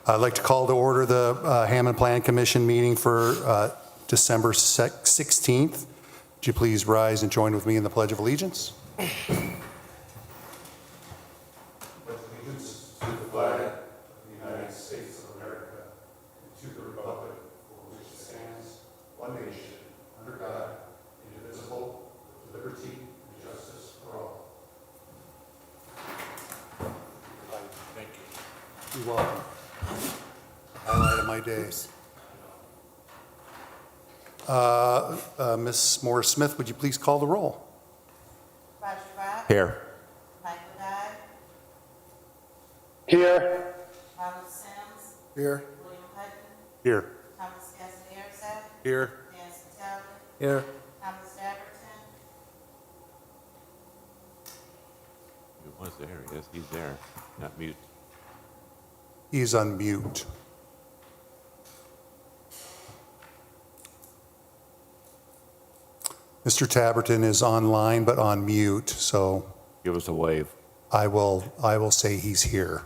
I'd like to call to order the Hammond Plan Commission meeting for December 16th. Would you please rise and join with me in the Pledge of Allegiance? You're welcome. Highlight of my days. Ms. Morris-Smith, would you please call the roll? Roger Brock. Here. Michael Dye. Here. Ronald Sims. Here. William Hutton. Here. Thomas Castanera. Here. Dan Santelli. Here. Thomas Daverton. He was there. Yes, he's there. Not mute. He's on mute. Mr. Taberton is online but on mute, so Give us a wave. I will say he's here.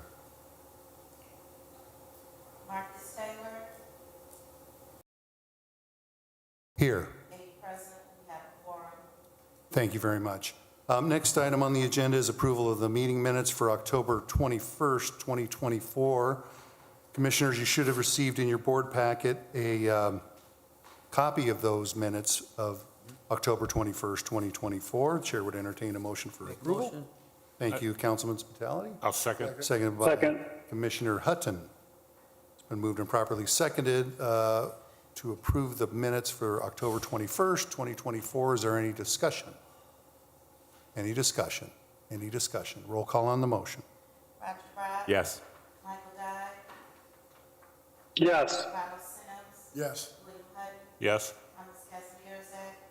Marcus Taylor. Here. 8 present. We have a quorum. Thank you very much. Next item on the agenda is approval of the meeting minutes for October 21st, 2024. Commissioners, you should have received in your board packet a copy of those minutes of October 21st, 2024. The chair would entertain a motion for approval. Thank you, Councilman Spitality. I'll second. Seconded by Commissioner Hutton. It's been moved and properly seconded to approve the minutes for October 21st, 2024. Is there any discussion? Any discussion? Any discussion? Roll call on the motion. Roger Brock. Yes. Michael Dye. Yes. Ronald Sims. Yes. William Hutton. Yes. Thomas Castanera.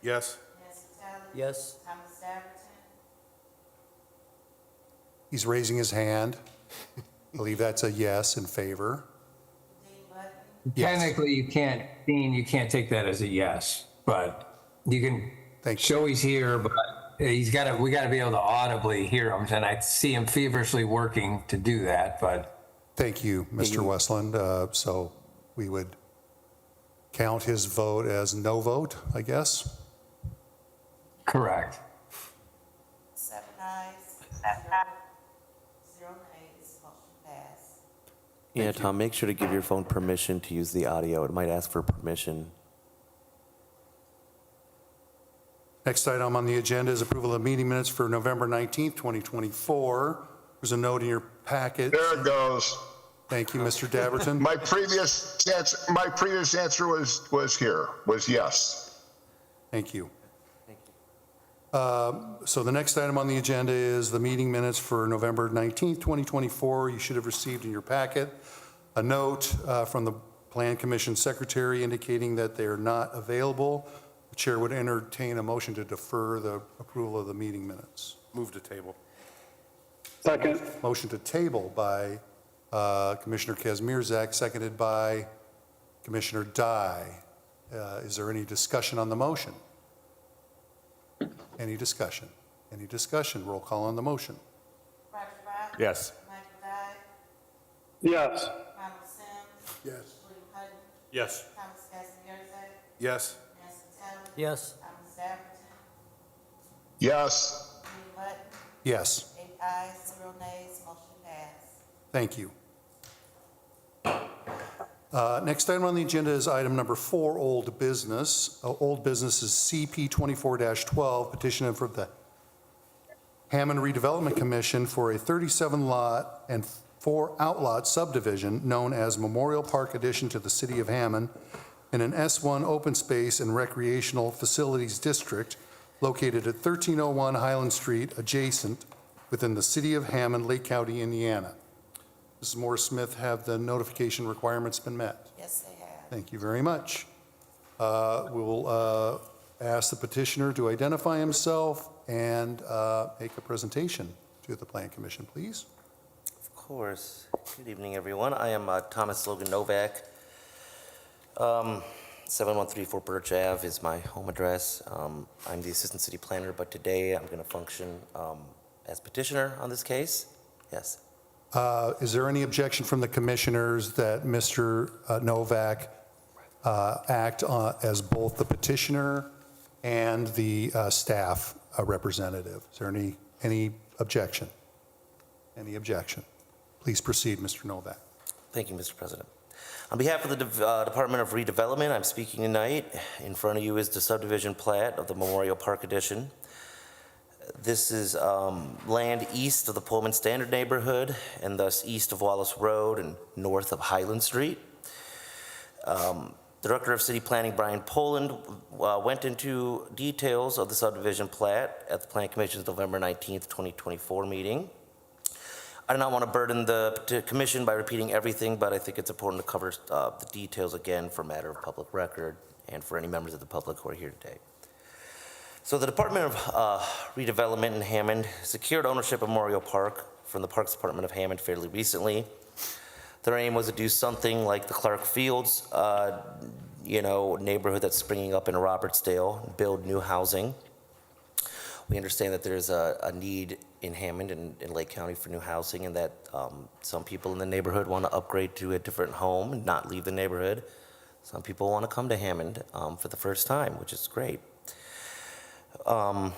Yes. Dan Santelli. Yes. Thomas Daverton. He's raising his hand. I believe that's a yes in favor. Dean Button. Yes. Technically, Dean, you can't take that as a yes, but you can Thank you. show he's here, but we got to be able to audibly hear him. And I see him feverishly working to do that, but Thank you, Mr. Westland. So we would count his vote as no vote, I guess. correct. 7 ayes. 0 nays. Motion passed. Yeah, Tom, make sure to give your phone permission to use the audio. It might ask for permission. Next item on the agenda is approval of meeting minutes for November 19th, 2024. There's a note in your packet. There it goes. Thank you, Mr. Daverton. My previous answer was yes. Thank you. So the next item on the agenda is the meeting minutes for November 19th, 2024. You should have received in your packet a note from the Plan Commission Secretary indicating that they are not available. The chair would entertain a motion to defer the approval of the meeting minutes. Move to table. Second. Motion to table by Commissioner Kazmierzak, seconded by Commissioner Dye. Is there any discussion on the motion? Any discussion? Any discussion? Roll call on the motion. Roger Brock. Yes. Michael Dye. Yes. Ronald Sims. Yes. William Hutton. Yes. Thomas Castanera. Yes. Dan Santelli. Yes. Thomas Daverton. Yes. Dean Button. Yes. 8 ayes. 0 nays. Motion passed. Thank you. Next item on the agenda is item number 4, old business. Old business is CP 24-12, petition for the Hammond Redevelopment Commission for a 37-lot and 4 outlot subdivision known as Memorial Park Addition to the City of Hammond in an S1 open space and recreational facilities district located at 1301 Highland Street, adjacent within the City of Hammond, Lake County, Indiana. Mrs. Morris-Smith, have the notification requirements been met? Yes, they have. Thank you very much. We'll ask the petitioner to identify himself and make a presentation to the Plan Commission, please. Of course. Good evening, everyone. I am Thomas Logan Novak. 7134 Birch Ave is my home address. I'm the Assistant City Planner, but today I'm going to function as petitioner on this case. Yes. Is there any objection from the commissioners that Mr. Novak act as both the petitioner and the staff representative? Is there any objection? Any objection? Please proceed, Mr. Novak. Thank you, Mr. President. On behalf of the Department of Redevelopment, I'm speaking tonight. In front of you is the subdivision plat of the Memorial Park Addition. This is land east of the Pullman Standard neighborhood and thus east of Wallace Road and north of Highland Street. Director of City Planning Brian Poland went into details of the subdivision plat at the Planning Commission's November 19th, 2024 meeting. I do not want to burden the commission by repeating everything, but I think it's important to cover the details again for matter of public record and for any members of the public who are here today. So the Department of Redevelopment in Hammond secured ownership of Memorial Park from the Parks Department of Hammond fairly recently. Their aim was to do something like the Clark Fields, neighborhood that's springing up in Robertsdale, build new housing. We understand that there's a need in Hammond and in Lake County for new housing, and that some people in the neighborhood want to upgrade to a different home and not leave the neighborhood. Some people want to come to Hammond for the first time, which is great. But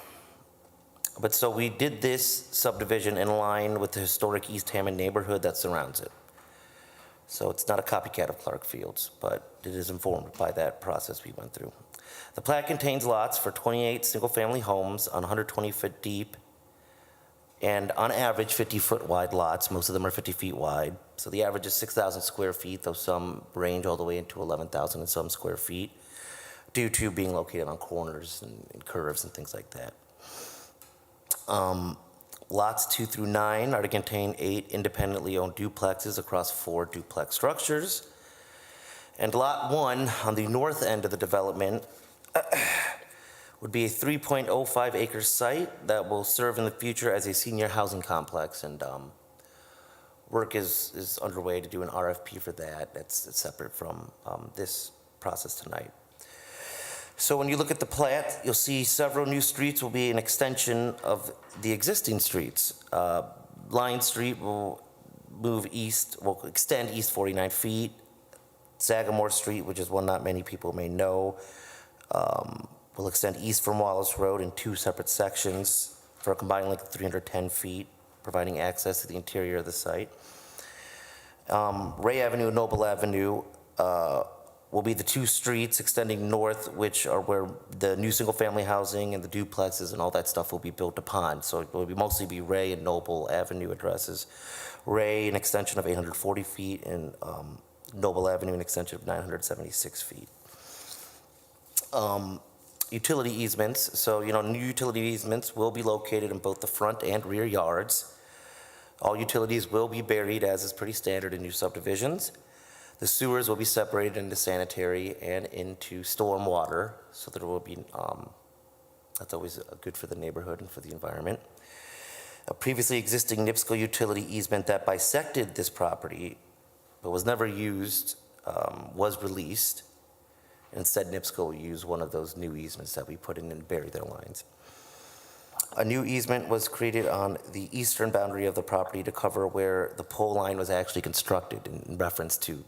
so we did this subdivision in line with the historic East Hammond neighborhood that surrounds it. So it's not a copycat of Clark Fields, but it is informed by that process we went through. The plat contains lots for 28 single-family homes on 120 foot deep and on average 50-foot wide lots. Most of them are 50 feet wide. So the average is 6,000 square feet, though some range all the way into 11,000 and some square feet due to being located on corners and curves and things like that. Lots 2 through 9 are to contain 8 independently owned duplexes across 4 duplex structures. And lot 1 on the north end of the development would be a 3.05 acre site that will serve in the future as a senior housing complex, and work is underway to do an RFP for that. That's separate from this process tonight. So when you look at the plat, you'll see several new streets will be an extension of the existing streets. Line Street will move east, will extend east 49 feet. Sagamore Street, which is one not many people may know, will extend east from Wallace Road in 2 separate sections for a combined length of 310 feet, providing access to the interior of the site. Ray Avenue and Noble Avenue will be the 2 streets extending north, which are where the new single-family housing and the duplexes and all that stuff will be built upon. So it will mostly be Ray and Noble Avenue addresses. Ray, an extension of 840 feet, and Noble Avenue, an extension of 976 feet. Utility easements. So, new utility easements will be located in both the front and rear yards. All utilities will be buried, as is pretty standard in new subdivisions. The sewers will be separated into sanitary and into storm water, so there will be, that's always good for the neighborhood and for the environment. A previously existing NIPSCO utility easement that bisected this property but was never used was released. Instead, NIPSCO will use one of those new easements that we put in and bury their lines. A new easement was created on the eastern boundary of the property to cover where the pole line was actually constructed in reference to.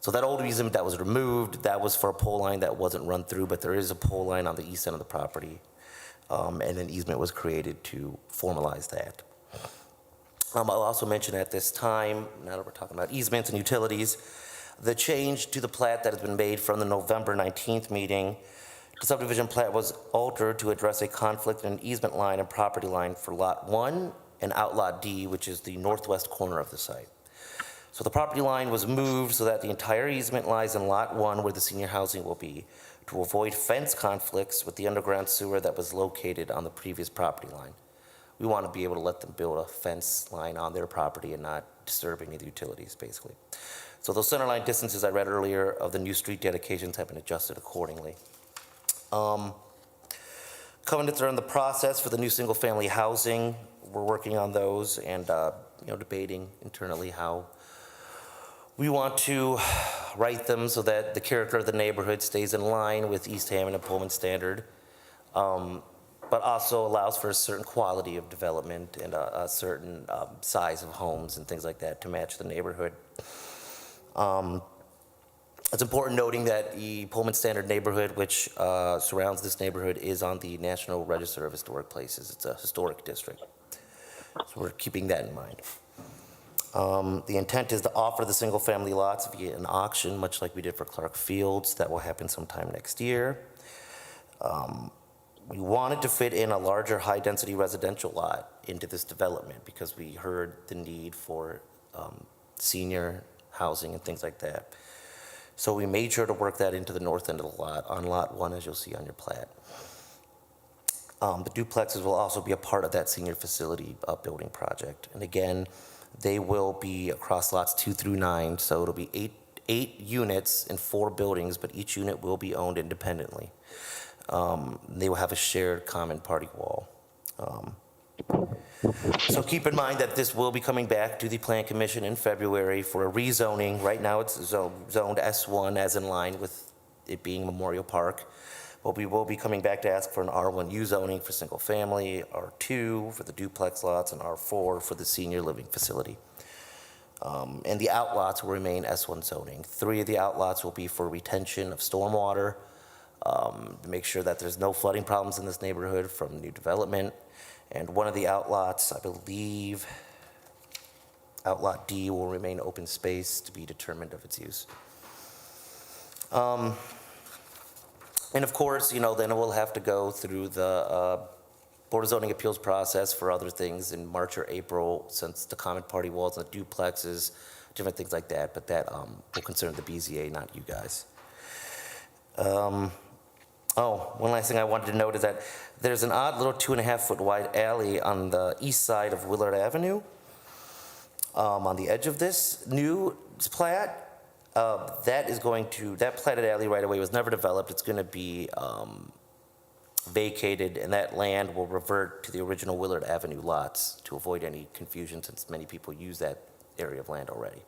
So that old easement that was removed, that was for a pole line that wasn't run through, but there is a pole line on the east end of the property. And an easement was created to formalize that. I'll also mention at this time, now that we're talking about easements and utilities, the change to the plat that has been made from the November 19th meeting. The subdivision plat was altered to address a conflict in an easement line and property line for Lot 1 and Outlot D, which is the northwest corner of the site. So the property line was moved so that the entire easement lies in Lot 1 where the senior housing will be, to avoid fence conflicts with the underground sewer that was located on the previous property line. We want to be able to let them build a fence line on their property and not disturb any of the utilities, basically. So those center line distances I read earlier of the new street dedications have been adjusted accordingly. Covenants are in the process for the new single-family housing. We're working on those and debating internally how we want to write them so that the character of the neighborhood stays in line with East Hammond and Pullman Standard. but also allows for a certain quality of development and a certain size of homes and things like that to match the neighborhood. It's important noting that the Pullman Standard neighborhood, which surrounds this neighborhood, is on the National Register of Historic Places. It's a historic district. So we're keeping that in mind. The intent is to offer the single-family lots via an auction, much like we did for Clark Fields. That will happen sometime next year. We wanted to fit in a larger high-density residential lot into this development because we heard the need for senior housing and things like that. So we made sure to work that into the north end of the lot, on Lot 1, as you'll see on your plat. The duplexes will also be a part of that senior facility building project. And again, they will be across lots 2 through 9, so it'll be eight units in 4 buildings, but each unit will be owned independently. They will have a shared common party wall. So keep in mind that this will be coming back to the Plan Commission in February for a rezoning. Right now, it's zoned S1, as in line with it being Memorial Park. But we will be coming back to ask for an R1U zoning for single family, R2 for the duplex lots, and R4 for the senior living facility. And the outlots will remain S1 zoning. 3 of the outlots will be for retention of stormwater, to make sure that there's no flooding problems in this neighborhood from new development. And one of the outlots, I believe, Outlot D, will remain open space to be determined of its use. And of course, then we'll have to go through the Board of Zoning Appeals process for other things in March or April, since the common party walls and the duplexes, different things like that, but that will concern the BZA, not you guys. One last thing I wanted to note is that there's an odd little 2.5-foot wide alley on the east side of Willard Avenue, on the edge of this new plat. That platted alley right away was never developed. It's going to be vacated, and that land will revert to the original Willard Avenue lots to avoid any confusion, since many people use that area of land already.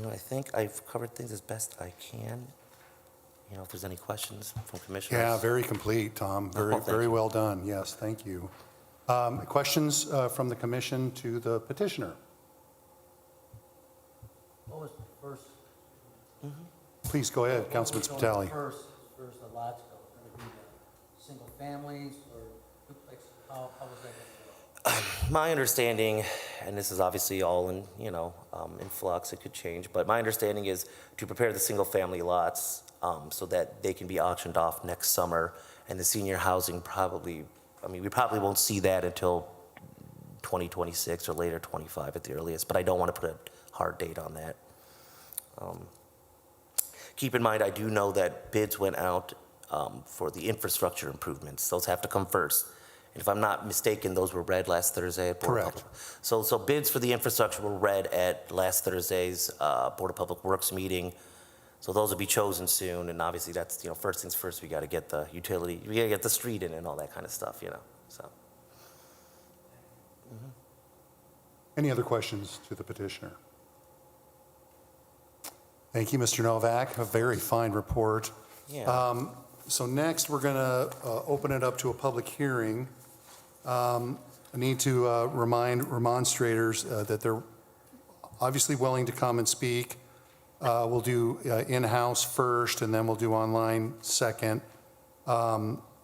I think I've covered things as best I can. If there's any questions from commissioners. Yeah, very complete, Tom. Very well done. Yes, thank you. Questions from the commission to the petitioner? What was the first? Please go ahead, Councilman Spitali. First, as far as the lots go, going to be the single families or duplex? How was that going to go? My understanding, and this is obviously all in, in flux, it could change, but my understanding is to prepare the single-family lots so that they can be auctioned off next summer, and the senior housing we probably won't see that until 2026 or later 25 at the earliest, but I don't want to put a hard date on that. Keep in mind, I do know that bids went out for the infrastructure improvements. Those have to come first. And if I'm not mistaken, those were read last Thursday at Board of Correct. Public. So bids for the infrastructure were read at last Thursday's Board of Public Works meeting. So those will be chosen soon, and obviously that's, first things first, we got to get the utility, we got to get the street in and all that kind of stuff, so. Any other questions to the petitioner? Thank you, Mr. Novak. A very fine report. Yeah. So next, we're going to open it up to a public hearing. I need to remind remonstrators that they're obviously willing to come and speak. We'll do in-house first, and then we'll do online second.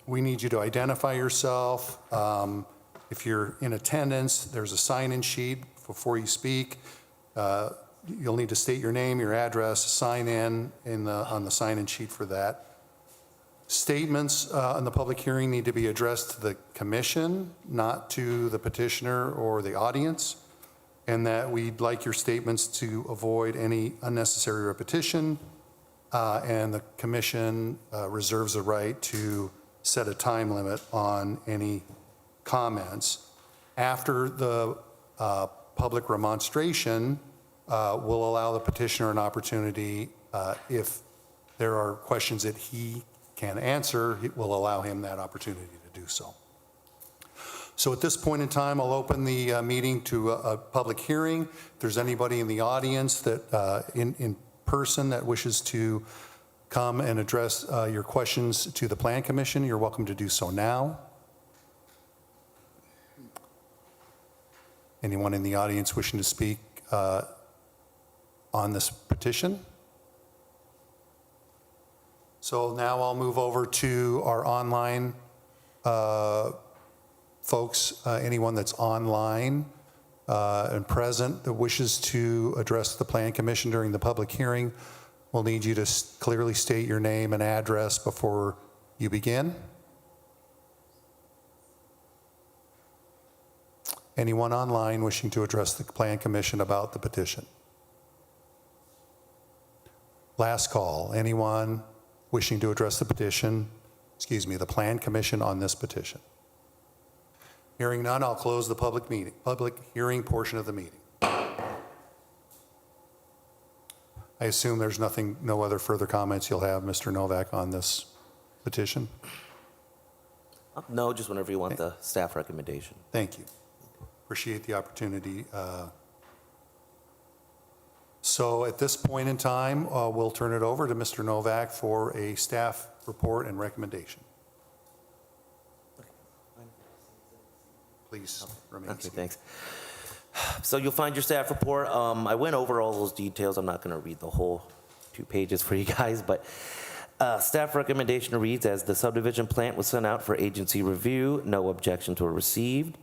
We need you to identify yourself. If you're in attendance, there's a sign-in sheet before you speak. You'll need to state your name, your address, sign in on the sign-in sheet for that. Statements on the public hearing need to be addressed to the commission, not to the petitioner or the audience, and that we'd like your statements to avoid any unnecessary repetition, and the commission reserves the right to set a time limit on any comments. After the public remonstration, we'll allow the petitioner an opportunity, if there are questions that he can answer, we'll allow him that opportunity to do so. So at this point in time, I'll open the meeting to a public hearing. If there's anybody in the audience that in person that wishes to come and address your questions to the Plan Commission, you're welcome to do so now. Anyone in the audience wishing to speak on this petition? So now I'll move over to our online folks, anyone that's online and present that wishes to address the Plan Commission during the public hearing, we'll need you to clearly state your name and address before you begin. Anyone online wishing to address the Plan Commission about the petition? Last call, anyone wishing to address the the Plan Commission on this petition? Hearing none, I'll close the public hearing portion of the meeting. I assume there's no other further comments you'll have, Mr. Novak, on this petition? No, just whenever you want the staff recommendation. Thank you. Appreciate the opportunity. So at this point in time, we'll turn it over to Mr. Novak for a staff report and recommendation. Please remain Okay, seated. thanks. So you'll find your staff report. I went over all those details. I'm not going to read the whole 2 pages for you guys, but staff recommendation reads, as the subdivision plat was sent out for agency review, no objections were received.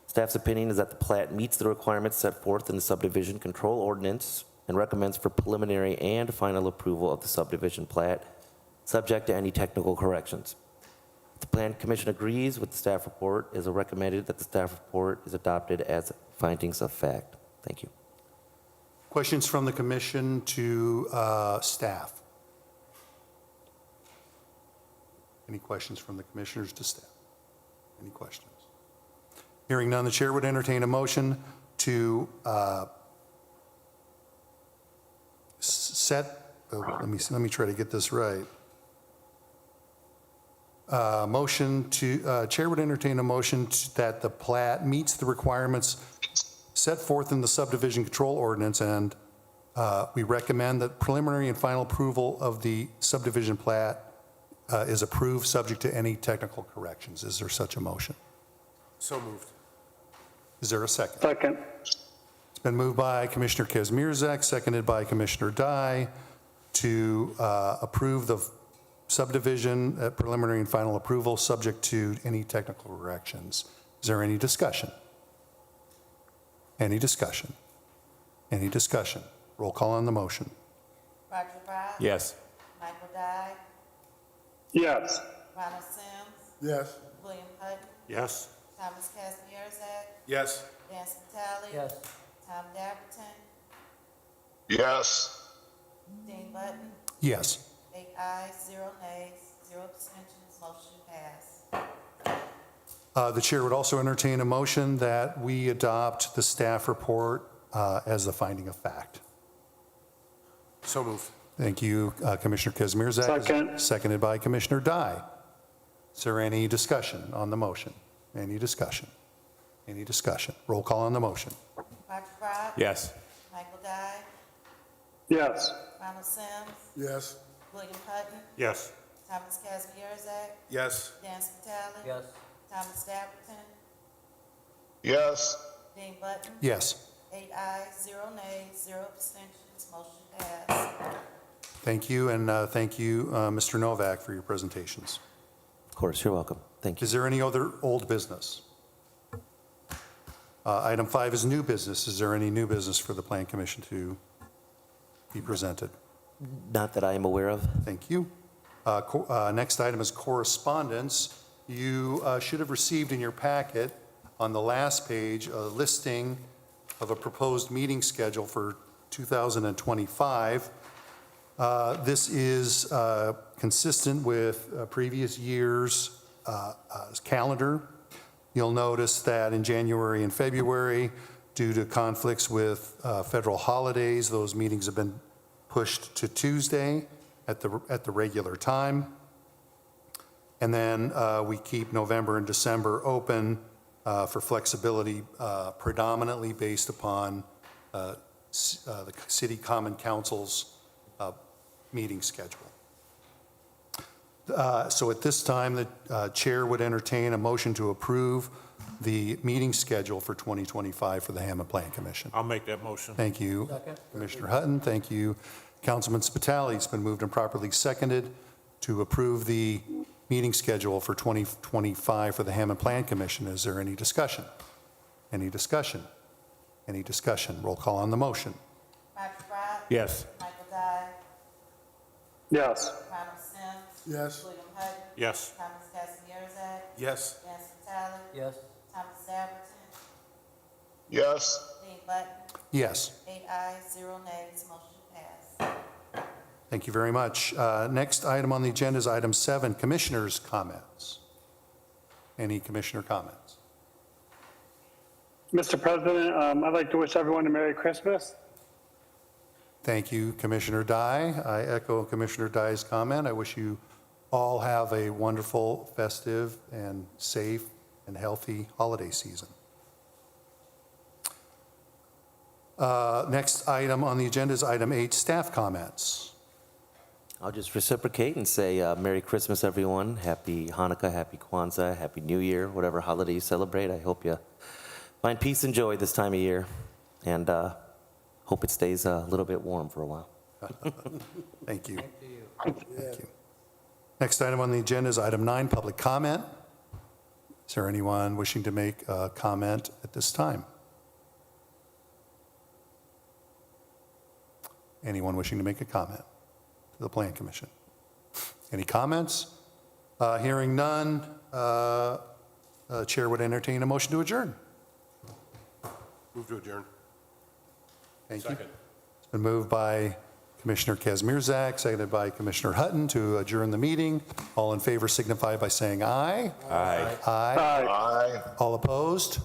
Staff's opinion is that the plat meets the requirements set forth in the subdivision control ordinance and recommends for preliminary and final approval of the subdivision plat, subject to any technical corrections. The Plan Commission agrees with the staff report. It is recommended that the staff report is adopted as findings of fact. Thank you. Questions from the commission to staff? Any questions from the commissioners to staff? Any questions? Hearing none, the chair would entertain a motion to let me try to get this right. Chair would entertain a motion that the plat meets the requirements set forth in the subdivision control ordinance, and we recommend that preliminary and final approval of the subdivision plat is approved subject to any technical corrections. Is there such a motion? So moved. Is there a second? Second. It's been moved by Commissioner Kazmierzak, seconded by Commissioner Dye, to approve the subdivision preliminary and final approval subject to any technical corrections. Is there any discussion? Any discussion? Any discussion? Roll call on the motion. Roger Brown. Yes. Michael Dye. Yes. Ronald Sims. Yes. William Hutton. Yes. Thomas Kazmierzak. Yes. Dan Spitali. Yes. Tom Daverton. Yes. Dean Button. Yes. 8 ayes, 0 nays, 0 abstentions. Motion passed. The chair would also entertain a motion that we adopt the staff report as the finding of fact. So moved. Thank you, Commissioner Kazmierzak. Second. Seconded by Commissioner Dye. Is there any discussion on the motion? Any discussion? Any discussion? Roll call on the motion. Roger Brown. Yes. Michael Dye. Yes. Ronald Sims. Yes. William Hutton. Yes. Thomas Kazmierzak. Yes. Dan Spitali. Yes. Thomas Daverton. Yes. Dean Button. Yes. 8 ayes, 0 nays, 0 abstentions. Motion passed. Thank you, and thank you, Mr. Novak, for your presentations. Of course, you're welcome. Thank you. Is there any other old business? Item 5 is new business. Is there any new business for the Plan Commission to be presented? Not that I am aware of. Thank you. Next item is correspondence. You should have received in your packet on the last page a listing of a proposed meeting schedule for 2025. This is consistent with previous years' calendar. You'll notice that in January and February, due to conflicts with federal holidays, those meetings have been pushed to Tuesday at the regular time. And then we keep November and December open for flexibility, predominantly based upon the City Common Council's meeting schedule. So at this time, the chair would entertain a motion to approve the meeting schedule for 2025 for the Hammond Plan Commission. I'll make that motion. Thank you, Second. Commissioner Hutton. Thank you, Councilman Spitali. It's been moved and properly seconded to approve the meeting schedule for 2025 for the Hammond Plan Commission. Is there any discussion? Any discussion? Any discussion? Roll call on the motion. Roger Brown. Yes. Michael Dye. Yes. Ronald Sims. Yes. William Hutton. Yes. Thomas Cassier. Yes. Vance Vitale. Yes. Thomas Everton. Yes. Dean Button. Yes. 8 ayes, 0 nays, motion passed. Thank you very much. Next item on the agenda is item 7, Commissioners' Comments. Any Commissioner comments? Mr. President, I'd like to wish everyone a Merry Christmas. Thank you, Commissioner Dye. I echo Commissioner Dye's comment. I wish you all have a wonderful, festive, and safe and healthy holiday season. Next item on the agenda is item 8, staff comments. I'll just reciprocate and say Merry Christmas, everyone. Happy Hanukkah, Happy Kwanzaa, Happy New Year, whatever holiday you celebrate. I hope you find peace and joy this time of year, and hope it stays a little bit warm for a while. Thank you. To you. Thank you. Next item on the agenda is item 9, public comment. Is there anyone wishing to make a comment at this time? Anyone wishing to make a comment to the Plan Commission? Any comments? Hearing none, Chair would entertain a motion to adjourn. Move to adjourn. Thank you. Second. It's been moved by Commissioner Kazmierzak, seconded by Commissioner Hutton to adjourn the meeting. All in favor signify by saying aye. Aye. Aye. Aye. Aye. All opposed?